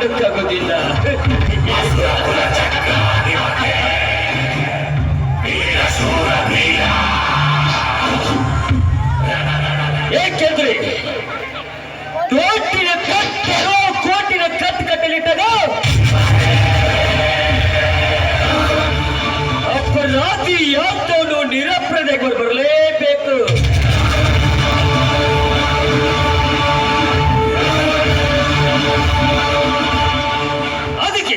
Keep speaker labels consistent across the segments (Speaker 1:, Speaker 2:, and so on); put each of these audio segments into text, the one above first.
Speaker 1: ಮಾಡೋಕ್ಕಾಗೋದಿಲ್ಲ. ಏಕೆಂದ್ರೆ ಕೋಟಿನ ಕಟ್ಟಲು ಕೋಟಿನ ಕಟ್ಟಲಿಟ್ಟಾಗ ಅಪರಾಧಿ ಯಾತವನು ನಿರಪರಾಧಿಗಳು ಬರಲೇಬೇಕು. ಅದಕ್ಕೆ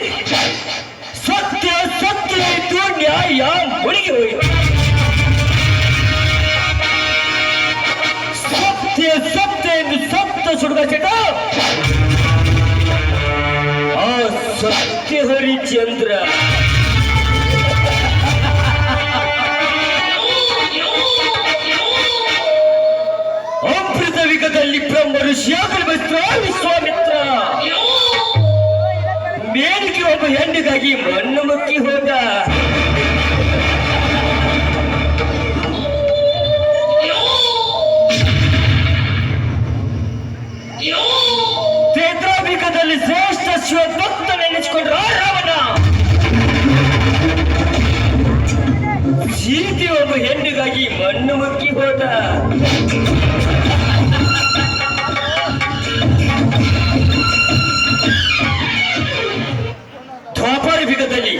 Speaker 1: ಸತ್ಯ ಸತ್ಯ ಇದ್ದು ನ್ಯಾಯ ಮುಳುಗಿ ಹೋಯಿತು. ಸತ್ಯ ಸತ್ಯ ಎಂದು ಸಪ್ತ ಸುಡುಗ ಚಟ ಆ ಸತ್ಯ ಹರಿಚಂದ್ರ ಅಮೃತ ವಿಗದಲ್ಲಿ ಬ್ರಹ್ಮರು ಶ್ಯಾಮಲ ವಿಶ್ವಾಮಿತ್ರ ಮೇಲಿಗೆ ಒಬ್ಬ ಹೆಣ್ಣಿಗಾಗಿ ಮಣ್ಣು ಮುಕ್ಕಿ ಹೋದ. ತೇತ್ರಾಭಿಕದಲ್ಲಿ ಶ್ರೇಷ್ಠ ಶಿವಭಕ್ತನೆನಿಸಿಕೊಂಡ್ರ ರಾವಣ ಸೀತೆ ಒಬ್ಬ ಹೆಣ್ಣಿಗಾಗಿ ಮಣ್ಣು ಮುಕ್ಕಿ ಹೋದ. ದ್ವಾಪರ ಯುಗದಲ್ಲಿ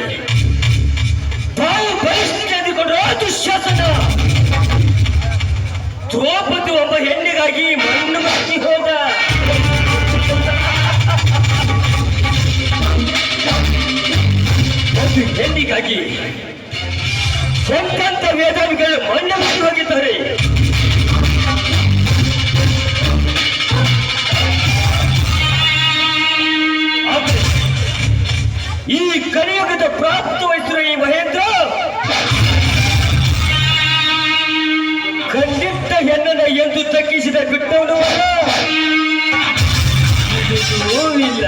Speaker 1: ತಾವು ಬಲಿಷ್ಠ ಎಂದುಕೊಂಡ್ರ ದುಶ್ಯಾಸನ ದ್ರೌಪದಿ ಒಬ್ಬ ಹೆಣ್ಣಿಗಾಗಿ ಮಣ್ಣು ಮುಕ್ಕಿ ಹೋದ. ಒಂದು ಹೆಣ್ಣಿಗಾಗಿ ಸ್ವಂತ ವೇದಾಂತಗಳು ಮಣ್ಣು ಮುಕ್ಕಿ ಹೋಗಿದ್ದಾರೆ. ಈ ಕಲಿಯುಗದ ಪ್ರಾಪ್ತ ವಯಸ್ಸಿನ ಈ ಮಹೇಂದ್ರ ಖಂಡಿತ ಹೆಣ್ಣನ ಎಂದು ತಗ್ಗಿಸಿದ ಬಿಟ್ಟವನು ಇಲ್ಲ.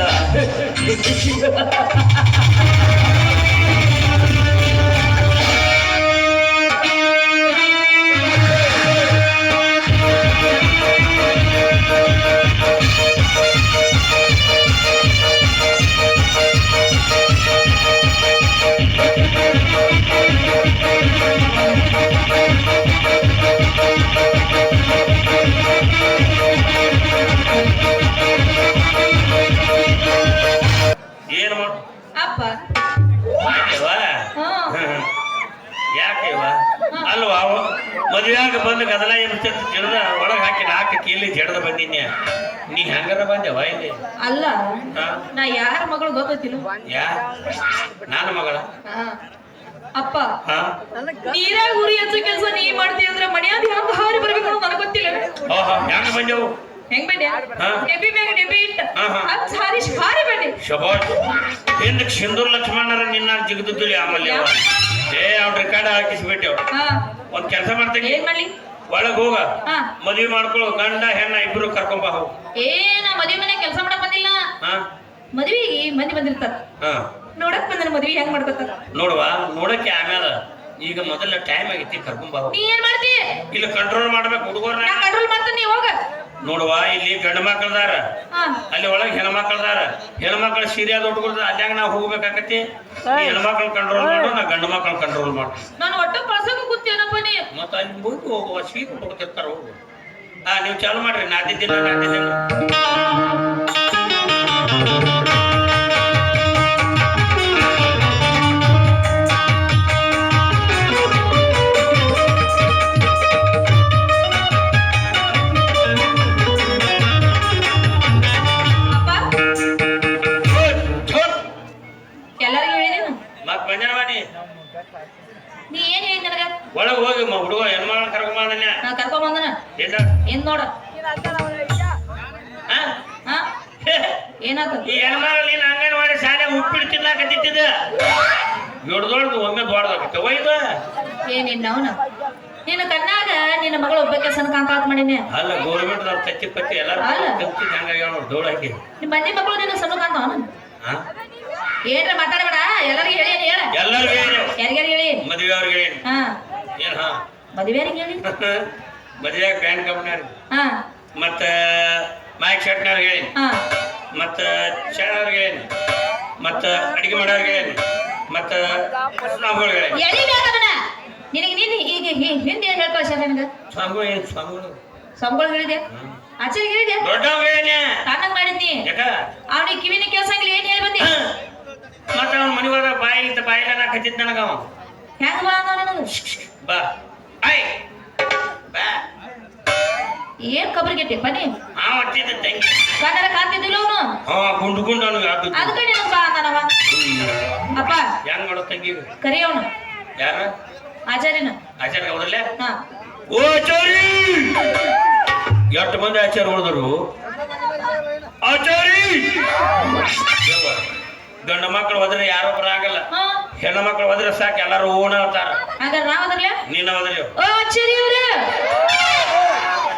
Speaker 1: ಯಾಕೆವ ಅಲ್ವಾ ಮದುವೆಯಾಗ ಬಂದ ಗದಲ ಜಡದ ಒಳಗೆ ಹಾಕಿ ನಾಲ್ಕು ಕೀಲಿ ಜಡದ ಬಂದಿನ್ಯ ನೀ ಹಂಗದ ಬಂದೆವ ಇಲ್ಲಿ
Speaker 2: ಅಲ್ಲ ನಾ ಯಾರ ಮಗಳು ಗೊತ್ತಿಲ್ಲ.
Speaker 1: ಯಾ ನನ್ನ ಮಗಳ
Speaker 2: ಅಪ್ಪ ನೀರಾಗ ಉರಿ ಹಚ್ಚ ಕೆಲಸ ನೀ ಮಾಡ್ತೀಯ ಅಂದ್ರೆ ಮನೆಯಾದ ಹೆಂಗ ಹಾರಿ ಬರ್ಬೇಕು ಅನ್ನೋದು ನನಗೆ ಗೊತ್ತಿಲ್ಲ.
Speaker 1: ಹೆಂಗ ಬಂದೆವು
Speaker 2: ಹೆಂಗ್ ಬಂದೆ ಡೆಬ್ಬಿ ಮ್ಯಾಗ ಡೆಬ್ಬಿ ಇಟ್ಟ ಹಚ್ಚ ಹಾರಿಸಿ ಹಾರಿ ಬಂದೆ.
Speaker 1: ಶಬಾಷ್ ಹಿಂದಕ್ಕೆ ಸಿಂಧೂರ್ ಲಕ್ಷ್ಮಣರ ನಿನ್ನ ಜಿಗದಿದ್ದಿಲ್ಲ ಆಮೇಲೆ ಅವ್ನ ರೆಕಾರ್ಡ್ ಹಾಕಿಸ್ಬಿಟ್ಟೆವ್. ಒಂದ್ ಕೆಲಸ ಮಾಡ್ತೇನೆ
Speaker 2: ಏನ್ ಮಾಡ್ಲಿ
Speaker 1: ಒಳಗ್ ಹೋಗ ಮದ್ವಿ ಮಾಡ್ಕೊಳ್ಳೋ ಗಂಡ ಹೆಣ್ಣ ಇಬ್ರು ಕರ್ಕೊಂಬ ಹೋಗ.
Speaker 2: ನಾ ಮದ್ವಿ ಮನೆ ಕೆಲಸ ಮಾಡಕ್ ಬಂದಿಲ್ಲ. ಮದ್ವಿಗೆ ಮಂದಿ ಬಂದಿರ್ತಾರ ನೋಡಕ್ ಬಂದ್ರ ಮದ್ವಿ ಹೆಂಗ್ ಮಾಡ್ಕೊತಾರ
Speaker 1: ನೋಡುವ ನೋಡಕ್ಕೆ ಆಮ್ಯಾಲ ಈಗ ಮೊದಲ ಟೈಮ್ ಆಗೈತಿ ಕರ್ಕೊಂಬ ಹೋಗ.
Speaker 2: ನೀ ಏನ್ ಮಾಡ್ತಿ
Speaker 1: ಇಲ್ಲ ಕಂಟ್ರೋಲ್ ಮಾಡ್ಬೇಕು ಹುಡುಗರ್ನ
Speaker 2: ಕಂಟ್ರೋಲ್ ಮಾಡ್ತಾನೆ ನೀ ಹೋಗ.
Speaker 1: ನೋಡುವ ಇಲ್ಲಿ ಗಂಡು ಮಕ್ಕಳದಾರ ಅಲ್ಲಿ ಒಳಗೆ ಹೆಣ್ಮಕ್ಳದಾರ ಹೆಣ್ಮಕ್ಳ ಸೀರಿಯಾದ ಹುಡುಗರ ಅಲ್ಲಾಗ ನಾವು ಹೋಗ್ಬೇಕಾಕತಿ. ಹೆಣ್ಮಕ್ಳು ಕಂಟ್ರೋಲ್ ಮಾಡು ನಾ ಗಂಡು ಮಕ್ಕಳು ಕಂಟ್ರೋಲ್ ಮಾಡು.
Speaker 2: ನಾನು ಒಟ್ಟು ಕಳ್ಸಕ್ಕೆ ಕೂತೀನಪ್ಪ ನೀ
Speaker 1: ಮತ್ತ ಅಲ್ಲಿ ಮುಂದೆ ಹೋಗುವ ಸೀರೆ ಹುಡುಕ್ತಿರ್ತಾರ ಹೋಗು. ನೀವು ಚಾಲು ಮಾಡ್ರಿ ನಾದಿದ್ದಿಲ್ಲ
Speaker 2: ನೀ ಏನ್ ಹೇಳಿ ನನಗ
Speaker 1: ಒಳಗೆ ಹೋಗಿ ಹುಡುಗ ಹೆಣ್ಮಗಳ
Speaker 2: ಕರ್ಕೊಂಬಂದನ ಏನ್ ನೋಡ ಏನಾದ
Speaker 1: ಈ ಹೆಣ್ಮಗಳ ನೀನ್ ಅಂಗನವಾಡಿ ಶಾಲೆ ಉಪ್ಪಿಟ್ಟು ತಿನ್ನಾಕತ್ತಿದ್ದ ದೊಡ್ಡದೊಡ್ದು ಒಮ್ಮೆ ದೊಡ್ಡದಾಗತ್ತೆ ಒಯ್ದು
Speaker 2: ಏನಿಲ್ಲ ಅವನ ನಿನ್ನ ಕಣ್ಣಾಗ ನಿನ್ನ ಮಗಳು ಒಬ್ಬಕ್ಕೆ ಸಣ್ಣ ಕಾಂತಾತ್ ಮಾಡಿನಿ.
Speaker 1: ಅಲ್ಲ ಗೌರ್ಮೆಂಟ್ ತತ್ತಿ ಪತ್ತಿ ಎಲ್ಲಾರು ಹಂಗಾಗಿ ದೌಡ ಹಾಕಿ
Speaker 2: ನಿಮ್ಮ ಮನೆ ಮಕ್ಕಳು ನಿನ್ನ ಸಣ್ಣ ಕಾಂತಾವ ಏನ್ರ ಮಾತಾಡಬೇಡ ಎಲ್ಲರಿಗೂ ಹೇಳಿ ಹೇಳ
Speaker 1: ಎಲ್ಲರಿಗೂ ಹೇಳಿ
Speaker 2: ಯಾರಿಗಾರು ಹೇಳಿ
Speaker 1: ಮದುವೆ ಅವ್ರಿಗೆ ಹೇಳಿ ಏನ್
Speaker 2: ಮದುವೆಯವ್ರಿಗೆ ಹೇಳಿ
Speaker 1: ಮದುವೆ ಬ್ಯಾಂಕ್ ಕಂಪ್ನಿ ಮತ್ತ ಮೈಕ್ ಶರ್ಟ್ನವ್ರಿಗೆ ಹೇಳಿ ಮತ್ತು ಶಾಣವ್ರಿಗೆ ಹೇಳೇನಿ ಮತ್ತು ಅಡಿಗೆ ಮಾಡೋರಿಗೆ ಹೇಳೇನಿ ಮತ್ತು ಸ್ವಾಮಿಗಳಿಗೆ ಹೇಳೇನಿ.
Speaker 2: ಎಳಿಬೇಕದನ್ನ ನಿನಗೆ ನೀನು ಈಗ ಹಿಂದೆ ಏನು ಹೇಳ್ಕೊ ಸರ್ ನನಗೆ
Speaker 1: ಸ್ವಾಮಿಗಳು ಏನು ಸ್ವಾಮಿಗಳು
Speaker 2: ಸ್ವಾಮಿಗಳು ಹೇಳಿದೆ ಆಚಾರ್ಯ ಹೇಳಿದೆ
Speaker 1: ದೊಡ್ಡವ್ ಹೇಳೇನಿ
Speaker 2: ತಾನಾಗ ಮಾಡಿದ್ನಿ
Speaker 1: ಯಾಕ
Speaker 2: ಅವನಿಗೆ ಕಿವಿನ ಕೇಳ್ಸಂಗಿಲ್ಲ ಏನು ಹೇಳಿ ಬಂದಿ
Speaker 1: ಮತ್ತು ಅವ್ನ ಮನೆ ಹೋದ ಬಾಯಿಲ್ಲ ನಾ ಕತ್ತಿದ್ ನನಗ ಅವ
Speaker 2: ಹೆಂಗ್ ಬಾ ಅಂದ ನನಗೆ
Speaker 1: ಬಾ ಐ ಬಾ
Speaker 2: ಏನ್ ಕಬ್ರಿಗೆಟ್ಟೆ ಬನ್ನಿ
Speaker 1: ಅವ ಹತ್ತಿದ್ದ ತಂಗಿ
Speaker 2: ಕನ್ನಡ ಕಾಣ್ತಿದ್ದಿಲ್ಲ ಅವನು
Speaker 1: ಗುಂಡು ಗುಂಡು ಅವನಿಗೆ ಆದ್ದು
Speaker 2: ಅದಕ್ಕೆ ನಿನಗೆ ಬಾ ಅಂದನವ ಅಪ್ಪ
Speaker 1: ಹೆಂಗ್ ಮಾಡೋ ತಂಗಿ
Speaker 2: ಕರಿ ಅವನು
Speaker 1: ಯಾರ
Speaker 2: ಆಚಾರ್ಯನ
Speaker 1: ಆಚಾರ್ಯ ಹೌದಲ್ಲ
Speaker 2: ಹಾ
Speaker 1: ಓ ಆಚಾರಿ ಎಷ್ಟು ಮಂದಿ ಆಚಾರ ಉಳಿದ್ರು ಆಚಾರಿ ಗಂಡ ಮಕ್ಕಳು ಹೋದ್ರೆ ಯಾರೊಬ್ಬರು ಆಗಲ್ಲ
Speaker 2: ಹಾ
Speaker 1: ಹೆಣ್ಣು ಮಕ್ಕಳು ಹೋದ್ರೆ ಸಾಕು ಎಲ್ಲಾರು ಓಣ ಅಂತಾರ
Speaker 2: ಹಾಗಾದ್ರೆ ನಾವ್ ಅದ್ರಲ್ಲ
Speaker 1: ನೀನ್ ಹೋದ್ರೆ
Speaker 2: ಓ ಆಚಾರ್ಯ ಅವ್ರೆ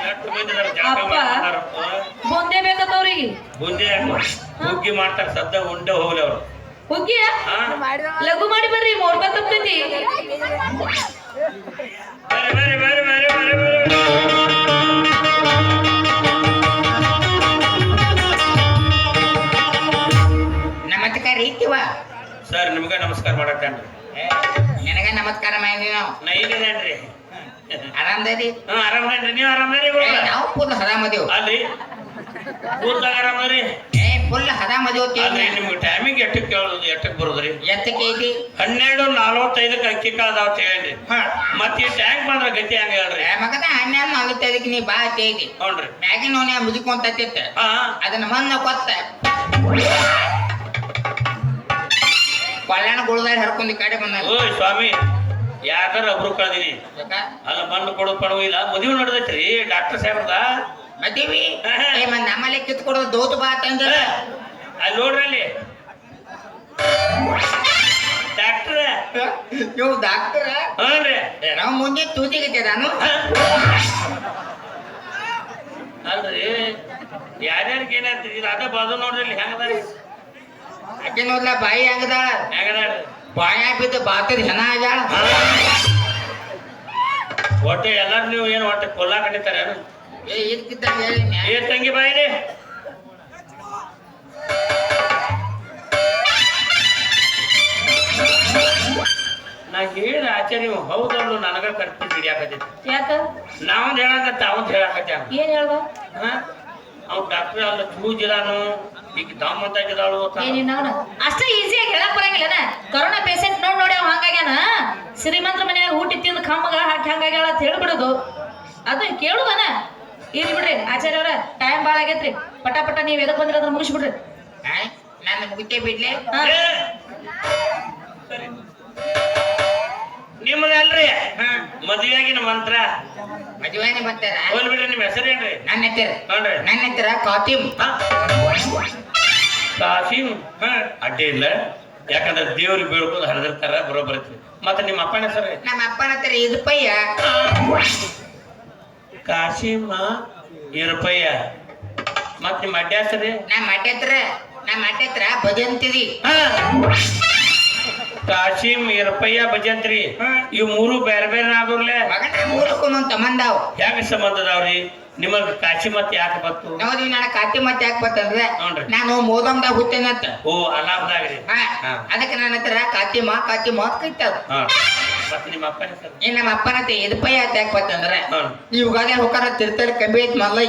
Speaker 1: ಎಷ್ಟು ಮಂದಿ ಇದಾರೆ, ಜಾಗ
Speaker 2: ಅಪ್ಪ.
Speaker 1: ಮಾಡ್ತಾರ.
Speaker 2: ಬೊಂದೆ ಬೇಕತ್ತ ಅವ್ರಿಗೆ
Speaker 1: ಬುಂದಿ ಹುಗ್ಗಿ ಮಾಡ್ತಾರ ಸದ್ದ ಉಂಡೆ ಹೋಗ್ಲಿ ಅವ್ರು
Speaker 2: ಹುಗ್ಗಿ
Speaker 1: ಹಾ
Speaker 2: ಲಘು ಮಾಡಿ ಬರ್ರಿ ಮೋರ್ಬ ತಪ್ತೈತಿ
Speaker 1: ಬರ್ರಿ ಬರ್ರಿ ಬರ್ರಿ ಬರ್ರಿ ಬರ್ರಿ ಬರ್ರಿ
Speaker 3: ನಮಸ್ಕಾರ ಐತಿವ
Speaker 1: ಸರ್ ನಿಮ್ಗೆ ನಮಸ್ಕಾರ ಮಾಡತ್ತೇನ್ರಿ
Speaker 3: ನಿನಗ ನಮಸ್ಕಾರ ಮಾಡಿದ್ವಿ ನಾವು
Speaker 1: ನಾ ಇಲ್ಲೇನ್ರಿ
Speaker 3: ಆರಾಮದೇರಿ
Speaker 1: ಹಾ ಆರಾಮದೇನ್ರಿ ನೀವು ಆರಾಮದೇರಿ
Speaker 3: ನಾವು ಫುಲ್ ಹದಾಮದೇವ್
Speaker 1: ಅಲ್ಲಿ ಊರ್ದಾಗ ಆರಾಮದ್ರಿ
Speaker 3: ಫುಲ್ ಹದಾಮದೇವ್
Speaker 1: ಅಲ್ರಿ ನಿಮ್ಗೆ ಟೈಮಿಂಗ್ ಎಷ್ಟಕ್ಕೆ ಕೇಳೋದು ಎಷ್ಟಕ್ಕೆ ಬರೋದ್ರಿ
Speaker 3: ಎತ್ತಕ್ಕೆ ಐತಿ
Speaker 1: 12:45 ಅಕ್ಕಿ ಕಾಳದಾವ ಅಂತ ಹೇಳಿ ಮತ್ತೆ ಈ ಟ್ಯಾಂಕ್ ಬಂದ್ರ ಗತಿ ಹಂಗ ಹೇಳ್ರಿ
Speaker 3: ಮಗನ 12:45 ನೀ ಬಾ ಐತಿ
Speaker 1: ನೋಡ್ರಿ
Speaker 3: ಮ್ಯಾಗಿನ ನೋನೆ ಮುದುಕೊಂತಿತ್ತ
Speaker 1: ಹಾ
Speaker 3: ಅದನ್ನ ಮಣ್ಣ ಕೊತ್ತ ಕೊಳ್ಳಾಣ ಗುಳದಾರ ಹರ್ಕೊಂಡ್ ಈ ಕಡೆ ಬಂದ
Speaker 1: ಓಯ್ ಸ್ವಾಮಿ ಯಾಕಾರ ಒಬ್ರು ಕಳ್ದೀನಿ ಅಲ್ಲ ಮಣ್ಣು ಕೊಡೋ ಪಡವು ಇಲ್ಲ ಮದುವೆ ನಡೆದೈತ್ರಿ ಡಾಕ್ಟರ್ ಸಾಹೇಬ್ರದ
Speaker 3: ಮದ್ದೀವಿ ಮತ್ ನಮ್ಮಲ್ಲೇ ಕಿತ್ ಕೊಡೋದು ದೋತು ಬಾ ತಂದ
Speaker 1: ಅಲ್ಲಿ ನೋಡ್ರಿ ಅಲ್ಲಿ ಡಾಕ್ಟರ್
Speaker 3: ನೀವು ಡಾಕ್ಟರ್
Speaker 1: ಹ್ಞೂ
Speaker 3: ನಾವು ಮುಂದೆ ತೂತಿಗೆ ನಾನು
Speaker 1: ಅಲ್ರಿ ಯಾರ್ಯಾರಿಗೆ ಏನಾಯ್ತು ಇದು ಅದ ಬಾಜು ನೋಡ್ರಿ ಇಲ್ಲಿ ಹೆಂಗದ
Speaker 3: ಅಕ್ಕೆ ನೋಡ್ಲ ಬಾಯಿ ಹಂಗದಾಳ
Speaker 1: ಹೆಂಗದ
Speaker 3: ಬಾಯ ಬಿದ್ದು ಬಾತದ ಹೆಣ ಆಗ್ಯಾಳ
Speaker 1: ಒಟ್ಟೆ ಎಲ್ಲಾರು ನೀವು ಏನು ಒಟ್ಟೆ ಕೊಲ್ಲಾ ಕಡಿತಾರ
Speaker 3: ಇದಕ್ಕಿದ್ದಂಗ ಹೇಳಿ
Speaker 1: ಏ ತಂಗಿ ಬಾಯಿರಿ ನಾ ಹೇಳಿದ ಆಚಾರ್ಯ ಹೌದಲ್ಲು ನನಗ ಕರ್ತಿ ಹಿಡಿಯಾಕತ್ತೈತಿ
Speaker 2: ಯಾಕ
Speaker 1: ನಾವೊಂದ್ ಹೇಳಂಗ ತಾವೊಂದ್ ಹೇಳಾಕತ್ಯ
Speaker 2: ಏನ್ ಹೇಳ್ದ
Speaker 1: ಅವ್ ಡಾಕ್ಟರ್ ಅಲ್ಲ ಚೂಜಿದಾನು ಈಗ ದಮ್ ಅಂತ ಇದ್ದಾಳು
Speaker 2: ಏನಿನ್ನ ಅಷ್ಟೇ ಈಸಿಯಾಗಿ ಹೇಳಕ್ ಬರಂಗಿಲ್ಲನ ಕೊರೋನಾ ಪೇಷಂಟ್ ನೋಡಿ ಅವ್ ಹಂಗಾಗ್ಯಾನ ಶ್ರೀಮಂತರ ಮನ್ಯಾಗ ಊಟ ತಿಂದು ಕಮ್ಮಗ ಹಾಕಿ ಹಂಗಾಗ್ಯಾಳ ಅಂತ ಹೇಳ್ಬಿಡೋದು ಅದು ಕೇಳುದನ ಇರ್ಲಿ ಬಿಡ್ರಿ ಆಚಾರ್ಯ ಅವ್ರ ಟೈಮ್ ಭಾಳ ಆಗೈತ್ರಿ ಪಟ ಪಟ ನೀವ್ ಎದಕ್ ಬಂದಿರ ಅದ್ರ ಮುಗಿಸ್ಬಿಡ್ರಿ
Speaker 3: ನನ್ನ ಮುಗಿತೆ ಬಿಡ್ಲೆ
Speaker 2: ಹಾ
Speaker 1: ನಿಮ್ಮದಲ್ರಿ ಮದುವೆಯಾಗಿನ ಮಂತ್ರ
Speaker 3: ಮದುವೆನೆ ಬರ್ತಾರ
Speaker 1: ಹೋಲ್ ಬಿಡ್ರಿ ನಿಮ್ ಹೆಸರೇನ್ರಿ
Speaker 3: ನನ್ನ ಹೆಸರ
Speaker 1: ನೋಡ್ರಿ
Speaker 3: ನನ್ನ ಹೆಸರ ಕಾತಿಮ್
Speaker 1: ಕಾಸಿಂ ಅಡ್ಡಿ ಇಲ್ಲ ಯಾಕಂದ್ರೆ ದೇವ್ರಿಗೆ ಬೀಳ್ಕೊಂಡು ಹರಿದಿರ್ತಾರ ಬರೋಬ್ಬರ ಮತ್ತೆ ನಿಮ್ಮ ಅಪ್ಪನ ಹೆಸರು
Speaker 3: ನಮ್ಮ ಅಪ್ಪನ ಹತ್ರ ಇದಪ್ಪಯ್ಯ
Speaker 1: ಕಾಸಿಮ ಇರಪಯ್ಯ ಮತ್ ನಿಮ್ಮ ಅಡ್ಡ ಹೆಸರು
Speaker 3: ನಮ್ಮ ಅಡ್ಡ ಹತ್ರ ಭಜಂತಿದಿ
Speaker 1: ಕಾಸಿಂ ಇರಪಯ್ಯ ಭಜಂತ್ರಿ ಇವ್ ಮೂರು ಬೇರೆ ಬೇರೆ ಆದವ್ರಲೆ
Speaker 3: ಮಗನ ಮೂರಕ್ಕೂ ಒಂದ್ ತಮ್ಮಂದಾವ್
Speaker 1: ಹೆಂಗ ಸಂಬಂಧದವ್ರಿ ನಿಮಗ್ ಕಾಶಿ ಮತ್ ಯಾಕೆ ಬಂತು
Speaker 3: ನೋಡ್ರಿ ನನ್ನ ಕಾತಿ ಮತ್ತೆ ಯಾಕೆ ಬರ್ತಂದ್ರೆ
Speaker 1: ನೋಡ್ರಿ.
Speaker 3: ನಾನು ಮೋದಮ್ದಾಗ ಹುಟ್ಟೇನತ್ತ
Speaker 1: ಓ ಅಲಾಬ್ದಾಗ್ರಿ
Speaker 3: ಅದಕ್ಕೆ ನನ್ನ ಹತ್ರ ಕಾತಿಮ ಅಂತ ಕೈತಾವ
Speaker 1: ಹಾ ಮತ್ ನಿಮ್ಮ ಅಪ್ಪನ ಹೆಸರು
Speaker 3: ಇನ್ ನಮ್ಮ ಅಪ್ಪನ ಹತ್ರ ಇದಪ್ಪಯ್ಯ ಅಂತ ಯಾಕೆ ಬರ್ತಂದ್ರೆ
Speaker 1: ಹ್ಮ್.
Speaker 3: ಈ ಯುಗಾದಿ ಹೋಗಾರ ತಿರ್ತಾರೆ ಕಂಬಿ ಐತ್ ಮಲ್ಲೈ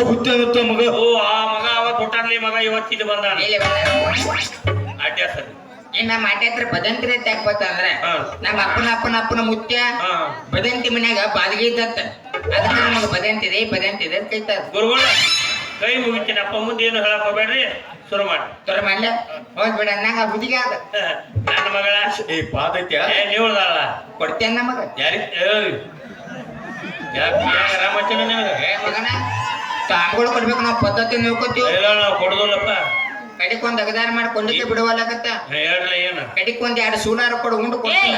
Speaker 1: ಹುಟ್ಟೇನತ್ತ ಮಗ ಓ ಆ ಮಗ ಅವತ್ ಹುಟ್ಟಾನ್ಲಿ ಮಗ ಇವತ್ತು ಇಲ್ಲಿ ಬಂದಾನ
Speaker 3: ಇಲ್ಲಿ
Speaker 1: ಅಡ್ಡ ಹೆಸರು
Speaker 3: ಇನ್ ನಮ್ಮ ಅಡ್ಡ ಹತ್ರ ಭಜಂತ್ರಿ ಅಂತ ಯಾಕೆ ಬರ್ತಂದ್ರೆ
Speaker 1: ಹ್ಮ್.
Speaker 3: ನಮ್ಮ ಅಪ್ಪನ ಮುತ್ಯ
Speaker 1: ಹಾ
Speaker 3: ಭಜಂತಿ ಮನ್ಯಾಗ ಬಾದಿಗೆ ಇದ್ದತ್ತ ಅದಕ್ಕೆ ನಮಗೆ ಭಜಂತಿದೆ ಅಂತ ಕೈತಾರ
Speaker 1: ಗುರುಗಳ ಕೈ ಮುಗಿತೀನಿ ಅಪ್ಪ ಮುಂದೆ ಏನು ಹೇಳಕ್ ಹೋಗ್ಬೇಡ್ರಿ ಶುರು ಮಾಡಿ
Speaker 3: ತೊರ ಮಾಡ್ಲೆ ಹೋಗ್ಬಿಡ ನಂಗ ಹುಡುಗಿ ಆದ
Speaker 1: ನನ್ನ ಮಗಳ
Speaker 4: ಏ ಪಾದೈತ್ಯ
Speaker 1: ಏ ನೀವ್ದಲ್ಲ
Speaker 3: ಕೊಡ್ತೇನೆ ನಮಗ
Speaker 1: ಯಾರಿ ರಾಮಚಂದ್ರ ನಿನಗ
Speaker 3: ಮಗನ ತಾಮ್ಗಳು ಕೊಡ್ಬೇಕು ನಾವು ಪದ್ಧತಿ ನೋಡ್ಕೋತೀವಿ
Speaker 1: ಇಲ್ಲ ನಾವು ಕೊಡುದಿಲ್ಲಪ್ಪ
Speaker 3: ಕಡಿಕ್ ಒಂದ್ ಅಗದಾರ ಮಾಡಿ ಕೊಂಡಕ್ಕೆ ಬಿಡುವಲ್ಲಾಗತ್ತ
Speaker 1: ಹೇಳ್ರಲ್ಲ ಏನು
Speaker 3: ಕಡಿಕ್ ಒಂದ್ 2 ಸೂಲಾರ ಕೊಡು ಉಂಡು ಕೊಡ್ತೀನಿ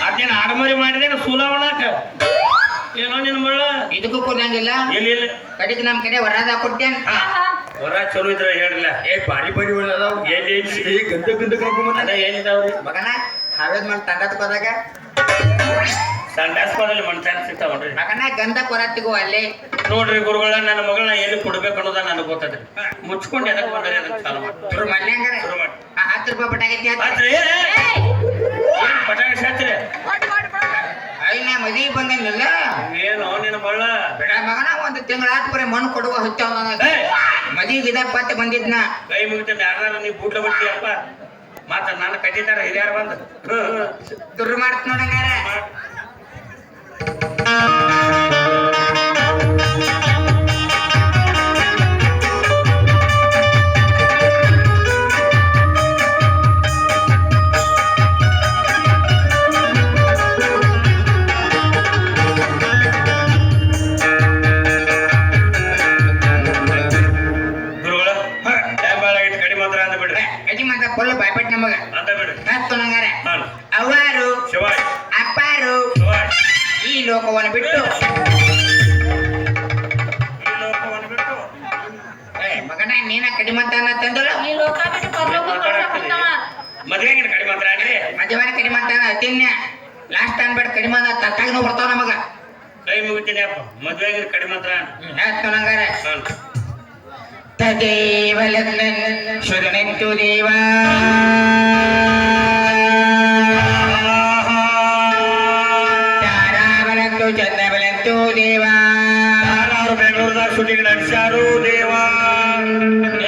Speaker 1: ಅದೇನು ಆಡಮರಿ ಮಾಡಿದೇನ ಸೂಲಾವಣಾಕ ಏನೋ ನಿನ್ ಮಳ
Speaker 3: ಇದಕ್ಕೂ ಕೊಡಂಗಿಲ್ಲ
Speaker 1: ಎಲ್ಲಿ ಇಲ್ಲ
Speaker 3: ಕಡಿಕ್ ನಮ್ ಕಡೆ ವರದ ಕೊಡ್ತೇನೆ
Speaker 1: ಹೊರ ಚಲೋ ಇದ್ರ ಹೇಳ್ರಲ್ಲ
Speaker 4: ಏ ಬಾರಿ ಬಾರಿ ಅದಾವ
Speaker 1: ಎಲ್ಲಿ ಎಲ್ಲಿ
Speaker 4: ಏ ಗಂಧ ಗಂಧ ಕಾಕೊಂಬಂದ
Speaker 1: ಅದ ಏನಿದಾವ್ರಿ
Speaker 3: ಮಗನ ಹಾವೇದ್ ಮಾಡಿ ತಂಡದ ಹೋದಾಗ
Speaker 1: ಸಂಡಾಸ್ಪದಲ್ಲಿ ಮಣ್ತಾನ ಸಿಗ್ತಾವನ್ರಿ
Speaker 3: ಮಗನ ಗಂಧ ಕೊರತ್ತಿಗೂ ಅಲ್ಲೇ
Speaker 1: ನೋಡ್ರಿ ಗುರುಗಳ ನನ್ನ ಮಗಳನ್ನ ಎಲ್ಲಿ ಕೊಡ್ಬೇಕು ಅನ್ನೋದ ನನಗೆ ಗೊತ್ತದ್ರಿ ಮುಚ್ಕೊಂಡು ಎದಕ್ ಬಂದ್ರಿ ಅದಕ್ಕೆ ಚಾಲು ಮಾಡಿ
Speaker 3: ಶುರು ಮಾಡ್ಲ್ಯಾಂಗಾರ
Speaker 1: ಶುರು ಮಾಡಿ
Speaker 3: 10 ರೂಪಾಯಿ ಪಟಾಕೈತಿ
Speaker 1: ಆತ್ರಿ ಪಟಾಕಿ ಸಾತ್ರಿ
Speaker 3: ಅಯ್ಯ ನಾ ಮದುವೆ ಬಂದೇನಿಲ್ಲ
Speaker 1: ಏನು ನಿನ್ನ ಬಳ್ಳ
Speaker 3: ಬೇಡ ಮಗನ ಒಂದು ತಿಂಗಳ ಆತ್ ಬರೀ ಮಣ್ಣು ಕೊಡುವ ಹುಚ್ಚಾವ ಮದುವೆ ಇದಕ್ಕೆ ಮತ್ತೆ ಬಂದಿದ್ನ
Speaker 1: ಕೈ ಮುಗಿತ ಯಾರು ನೀವು ಬೂಟ್ಲ ಬಿಡ್ತೀಯಪ್ಪ ಮಾತ ನಾನು ಕಟ್ಟಿತಾರ ಹಿರಿಯಾರ ಬಂದು
Speaker 3: ಶುರು ಮಾಡ್ತ ನೋಡಂಗಾರ ಫುಲ್ ಬಾಯ್ಪಟ್ ನಮಗ ನೋಡಂಗಾರ ಅವರು ಅಪ್ಪಾರು ಈ ಲೋಕವನ್ನು ಬಿಟ್ಟು ಮಗನ ನೀನ ಕಡಿಮಂತ ತಂದಲ್ಲ
Speaker 2: ಈ ಲೋಕ ಬಿಟ್ಟು ಪರಲೋಕ ಬರ್ತಾವ.
Speaker 1: ಮದ್ವೆಗಿನ ಕಡಿಮೆ ಮಾತ್ರ ಆಗ್ರಿ
Speaker 3: ಮದುವೆ ಕಡಿಮಂತ ತಿನ್ನ ಲಾಸ್ಟ್ ಅನ್ಬೇಡ ಕಡಿಮೆ ತತ್ತಾಗ ಬರ್ತಾವ ನಮಗ
Speaker 1: ಕೈ ಮುಗಿತೀನಿ ಅಪ್ಪ ಮದ್ವೆಗಿನ ಕಡಿಮೆ ಮಾತ್ರ
Speaker 3: ನೋಡಂಗಾರ ತದೇವ ಲಗ್ನನ್ ಶುಧನೆಂತು ದೇವ ತಾರಾಬಲಂತು ಚಂದ್ರಬಲಂತು ದೇವ
Speaker 1: ಬೆಂಗಳೂರದಾಗ ಶೂಟಿಂಗ್ ನಡೆಸ್ಯಾರು ದೇವ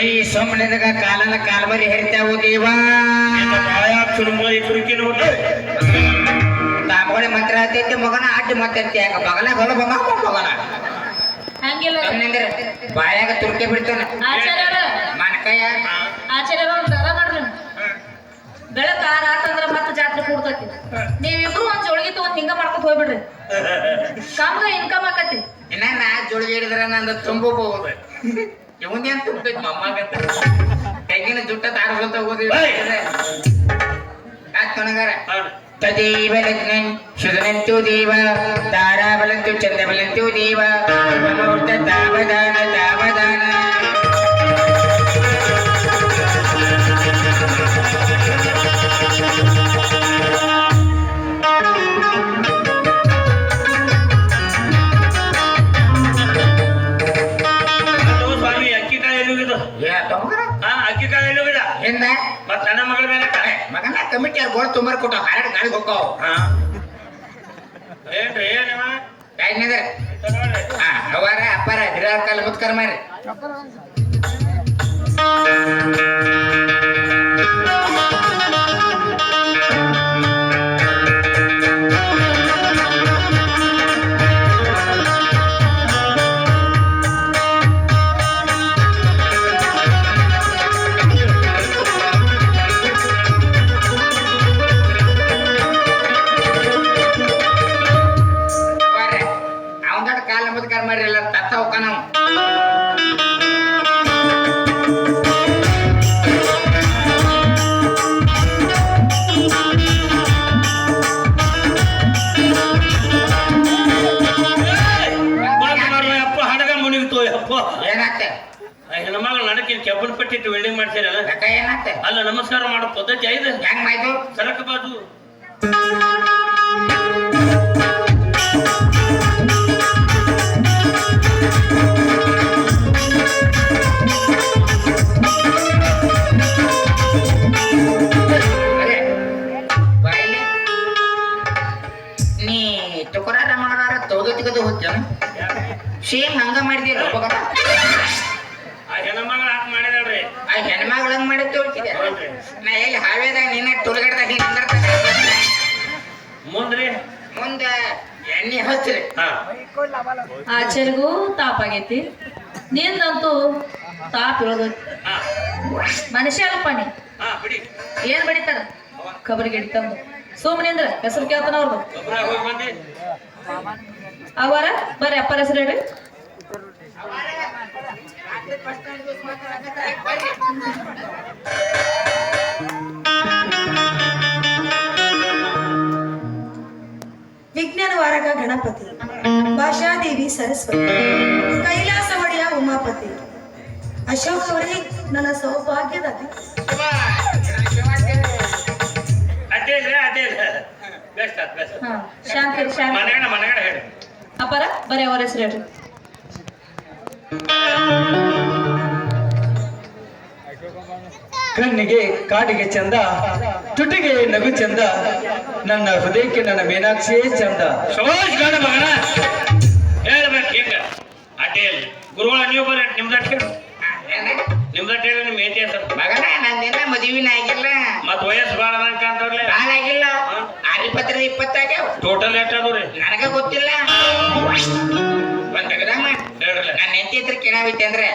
Speaker 3: ಈ ಸೋಮನದಾಗ ಕಾಲನ ಕಾಲ್ಮರಿ ಹರಿತಾವು ದೇವ
Speaker 1: ಚುರುಮುರಿ ತುರುಕಿ ನೋಡಿ
Speaker 3: ತಾಮೋಳೆ ಮಂತ್ರ ಹತ್ತೈತಿ ಮಗನ ಅಡ್ಡ ಮಾತೈತಿ ಯಾಕ ಮಗನ ಹೊಲ ಮಗನ
Speaker 2: ಹಂಗಿಲ್ಲ
Speaker 3: ಅಂದ್ರೆ ಬಾಯಾಗ ತುರ್ಕೆ ಬಿಡ್ತಾನ
Speaker 2: ಆಚಾರ್ಯರ
Speaker 3: ಮನಕಾಯ
Speaker 2: ಆಚಾರ್ಯರ ಒಂದು ದರ ಮಾಡ್ರಿ ಬೆಳಕ ರಾತಂದ್ರ ಮತ್ತೆ ಜಾತ್ರೆ ಕೂಡ್ತೈತಿ ನೀವಿಬ್ರು ಒಂದ್ ಜೋಳಿಗೆ ತಗೊಂಡ್ ಹಿಂಗ ಮಾಡ್ಕೊತ ಹೋಗ್ಬಿಡ್ರಿ ಕಾಮ್ಗ ಇನ್ಕಮ್ ಆಕತಿ
Speaker 3: ಇನ್ನ ನಾ ಜೋಳಿಗೆ ಹಿಡಿದ್ರ ನಂದು ತುಂಬಬಹುದು ಇವಂದೇನ್ ತುಂಬೈತಿ ಮಮ್ಮಗಂತ ತೆಗಿನ ಜುಟ್ಟ ತಾಡ್ಕೊತ ಹೋಗೋದು ಆತ್ ನನಗಾರ ತದೇವ ಲಗ್ನನ್ ಶುಧನಂತು ದೇವ ತಾರಾಬಲಂತು ಚಂದ್ರಬಲಂತು ದೇವ ಮುಹೂರ್ತ ತಾವದಾನ ತಾವದಾನ
Speaker 1: ಸ್ವಾಮಿ ಅಕ್ಕಿ ಕಾಯಿ ಎಲ್ಲಿ ಹೋಗಿದ್ದು ಅಕ್ಕಿ ಕಾಯಿ ಎಲ್ಲಿ ಹೋಗಿದ
Speaker 3: ಹಿಂದ
Speaker 1: ಮತ್ತ ನನ್ನ ಮಗಳ ಮೇಲೆ
Speaker 3: ಮಗನ ಕಮಿಟಿ ಅವ್ರು ಗೋಡ್ ತುಂಬಾರ ಕೊಟ್ಟು ಹಾರಾಡ ಗಾಳಿಗೆ ಹೋಗ್ತಾವ
Speaker 1: ಏನ್ರಿ ಏನವ
Speaker 3: ಕಾಯ್ನಿದ್ರ ಅವರ ಅಪ್ಪಾರ ಹಿರಿಯರ ಕಾಲ ಮುತ್ಕರ ಮಾರಿ ಅವನ ಕಾಲ ಮುತ್ಕರ ಮಾರಿ ಎಲ್ಲ ತತ್ತ ಹೋಗ ನಾವು
Speaker 1: ಅಪ್ಪ ಹಡಗ ಮುನಿಗ್ತು ಅಪ್ಪ
Speaker 3: ಏನಾಗ್ತ
Speaker 1: ಹೆಣ್ಮಗಳು ನಡಕಿನ ಕೆಬ್ಬನ ಪಟ್ಟಿಟ್ಟು ವೆಲ್ಡಿಂಗ್ ಮಾಡ್ತೀರಲ್ಲ
Speaker 3: ಯಾಕ ಏನಾಗ್ತ
Speaker 1: ಅಲ್ಲ ನಮಸ್ಕಾರ ಮಾಡೋ ಪದ್ಧತಿ ಐದು
Speaker 3: ಹೆಂಗ್ ಮಾಯ್ತು
Speaker 1: ಸರಕು ಬಾಜು
Speaker 3: ಬಾಯಿಲೆ ನೀ ತುಕರಾರ ಮಾಡಾರ ತೋದತಿಗದು ಹೋಗ್ತ ಸೇಮ್ ಹಂಗ ಮಾಡಿದ್ಯಲ್ಲ ಒಬ್ಬಗ
Speaker 1: ಆ ಹೆಣ್ಮಗಳು ಹಾಕಿ ಮಾಡಿದಾಳ್ರಿ
Speaker 3: ಆ ಹೆಣ್ಮಗಳು ಹಂಗ್ ಮಾಡಿ ತೋರ್ತಿದ್ದೆ ನಾ ಎಲ್ಲಿ ಹಾವೇದಾಗ ನಿನ್ನ ತುಳಗಡ್ದಾಗ ನೀನ್
Speaker 1: ಮುಂದ್ರಿ
Speaker 3: ಮುಂದ ಎಣ್ಣೆ ಹಚ್ಚ್ರಿ
Speaker 1: ಹಾ
Speaker 2: ಆಚಾರ್ಯಗೂ ತಾಪಾಗೈತಿ ನಿಂದಂತೂ ತಾಪ್ ಇರೋದೈತಿ
Speaker 1: ಹಾ
Speaker 2: ಮನುಷ್ಯ ಅಲ್ಪ ನೀ
Speaker 1: ಹಾ ಬಿಡಿ
Speaker 2: ಏನ್ ಬಡಿತಾರ ಕಬರಿಗೆ ಹಿಡಿತಂದು ಸುಮ್ಮನಿಂದ್ರ ಹೆಸರು ಕೇಳ್ತಾನ ಅವ್ರದ್ದು
Speaker 1: ಒಬ್ರ ಹೋಗಿ ಬಂದಿ
Speaker 2: ಅವರ ಬರ್ರಿ ಅಪ್ಪರ ಹೆಸರು ಹೇಳ್ರಿ
Speaker 5: ವಿಜ್ಞಾನ ವಾರಕ ಗಣಪತಿ ಭಾಷಾದೇವಿ ಸರಸ್ವತಿ ಕೈಲಾಸ ಒಡೆಯ ಉಮಾಪತಿ ಅಶೋಕ್ ಅವರೇ ನನ್ನ ಸೌಭಾಗ್ಯದ
Speaker 1: ಅಡ್ಡಿಲ್ಲ ಅಡ್ಡಿಲ್ಲ ಬೆಸ್ಟ್ ಅಭ್ಯಾಸ
Speaker 2: ಹಾ ಶಾಂತಿ ಶಾಂತಿ
Speaker 1: ಮನೆಗಡೆ ಹೇಳಿ
Speaker 2: ಅಪ್ಪರ ಬರೀ ಅವ್ರ ಹೆಸರು ಹೇಳ್ರಿ.
Speaker 6: ಕಣ್ಣಿಗೆ ಕಾಡಿಗೆ ಚಂದ, ತುಟಿಗೆ ನಗು ಚಂದ, ನನ್ನ ಹೃದಯಕ್ಕೆ ನನ್ನ ಮೀನಾಕ್ಷಿಯೇ ಚಂದ.
Speaker 1: ಶೋಷ್ ಗಂಡ ಮಗನ ಹೇಳ್ಬೇಕು ಹಿಂಗ ಅಡ್ಡಿಯಲ್ಲಿ ಗುರುಗಳ ನೀವು ಬರ್ರಿ ನಿಮ್ದಟ್ ಹೇಳಿ ನಿಮ್ದಟ್ ಹೇಳಿ ನಿಮ್ ಏಟಿ ಅಂತ
Speaker 3: ಮಗನ ನಂದಿನ ಮದುವಿನ ಆಗಿಲ್ಲ,
Speaker 1: ಮತ್ ವಯಸ್ಸು ಬಾಳ ನಂಕ ಅಂತವ್ರಲ್ಲ
Speaker 3: ಬಾಳ ಆಗಿಲ್ಲ. 20 ಆಗ್ಯಾವ.
Speaker 1: ಟೋಟಲ್ ಎಷ್ಟ್ ಅದ್ರಿ
Speaker 3: ನನಗ ಗೊತ್ತಿಲ್ಲ. ಒಂದ್ ತೆಗ್ದಮ್ಮ
Speaker 1: ಹೇಳ್ರಲ್ಲ
Speaker 3: ನನ್ನ ಹೆಂಡತಿ ಹತ್ರ ಕೇಳಾವೈತೆ ಅಂದ್ರೆ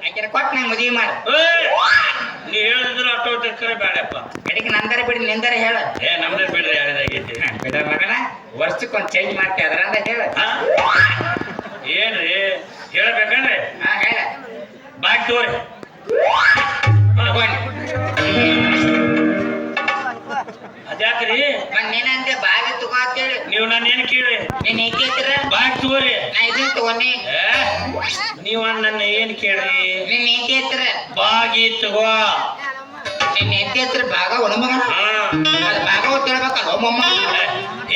Speaker 3: ಆಕಿನ ಕೊಟ್ಟು ನಂಗೆ ಮದುವೆ ಮಾಡು.
Speaker 1: ನೀ ಹೇಳಿದ್ರು ಅಷ್ಟೋ ಕರೆ ಬೇಡಪ್ಪ
Speaker 3: ಕಡೆಗೆ ನಂದರ ಬಿಡಿ ನಿಂದರ ಹೇಳ.
Speaker 1: ನಮ್ದೇ ಬಿಡ್ರಿ ಹೇಳಿದಾಗೈತಿ
Speaker 3: ಬಿಡ ಮಗನ, ವರ್ಷಕ್ಕೊಂದ್ ಚೇಂಜ್ ಮಾಡ್ತೀಯ ಅದ್ರಂದ ಹೇಳ.
Speaker 1: ಏನ್ರಿ ಹೇಳ್ಬೇಕಂದ್ರೆ
Speaker 3: ಹಾ ಹೇಳ.
Speaker 1: ಬಾಕಿ ತಗೋರಿ ಅದ್ಯಾಕ್ರಿ
Speaker 3: ನೀನಂತೆ ಬಾಗಿ ತಗೋ ಅಂತೇಳಿ
Speaker 1: ನೀವು ನಾನು ಏನ್ ಕೇಳಿ
Speaker 3: ನೀನ್ ಹೆಂಡತಿ ಹತ್ರ
Speaker 1: ಬಾಕಿ ತಗೋರಿ
Speaker 3: ನಾ ಇದನ್ನ ತಗೊಂಡಿ.
Speaker 1: ನೀವ ನನ್ನ ಏನ್ ಕೇಳ್ರಿ
Speaker 3: ನಿನ್ ಹೆಂಡತಿ ಹತ್ರ
Speaker 1: ಬಾಗಿ ತಗೋ
Speaker 3: ನಿನ್ ಹೆಂಡತಿ ಹತ್ರ ಭಾಗ ಒಣಮಗನ
Speaker 1: ಹಾ
Speaker 3: ಅದು ಭಾಗ ಹೇಳ್ಬೇಕಲ್ಲ ಮೊಮ್ಮ.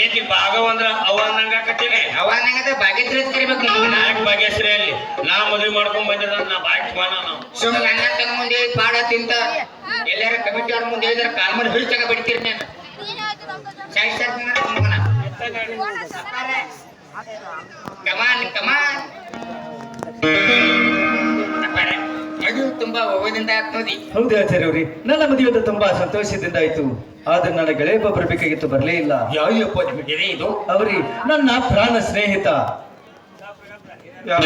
Speaker 1: ಏತಿ ಭಾಗವ ಅಂದ್ರ ಅವ ಅಂದಂಗ ಆಕತ್ತೀವಿ
Speaker 3: ಅವಾಗಂದ್ರೆ ಭಾಗ್ಯ ತಿಳಿದ್ ಕರಿಬೇಕು.
Speaker 1: ನಾಲ್ಕು ಭಾಗ್ಯಶ್ರೀ ಅಲ್ಲಿ ನಾ ಮದುವೆ ಮಾಡ್ಕೊಂಡ್ ಬಂದಿರ ನಾ ಬಾಕಿ ತಗೋಣ ನಾವು
Speaker 3: ಸುಮ್ ನನ್ನ ತಗ ಮುಂದೆ ಪಾಡ ತಿಂತ ಎಲ್ಲಾರ ಕಮಿಟಿ ಅವ್ರ ಮುಂದೆ ಹೇಳಿದ್ರೆ ಕಾಲ್ ಮಾಡಿ ಹಿಡಿದು ತಗ ಬಿಡ್ತೀರಿ ನಾನು. ಕಮಾನ್ ಕಮಾನ್ ಅದು ತುಂಬಾ ಹೋಗೋದಿಂದ ಆತ್ ನೋಡಿ.
Speaker 6: ಹೌದು ಆಚಾರ್ಯವ್ರಿ, ನನ್ನ ಮದುವೆ ತುಂಬಾ ಸಂತೋಷದಿಂದ ಆಯ್ತು. ಆದ್ರೆ ನನ್ನ ಗೆಳೆಯ ಒಬ್ಬರು ಬೇಕಾಗಿತ್ತು, ಬರಲೇ ಇಲ್ಲ.
Speaker 4: ಯಾವ್ಯಪ್ಪ ನಿಮಗೆ ಇದು
Speaker 6: ಅವರಿ ನನ್ನ ಪ್ರಾಣ ಸ್ನೇಹಿತ.
Speaker 4: ಯಾವ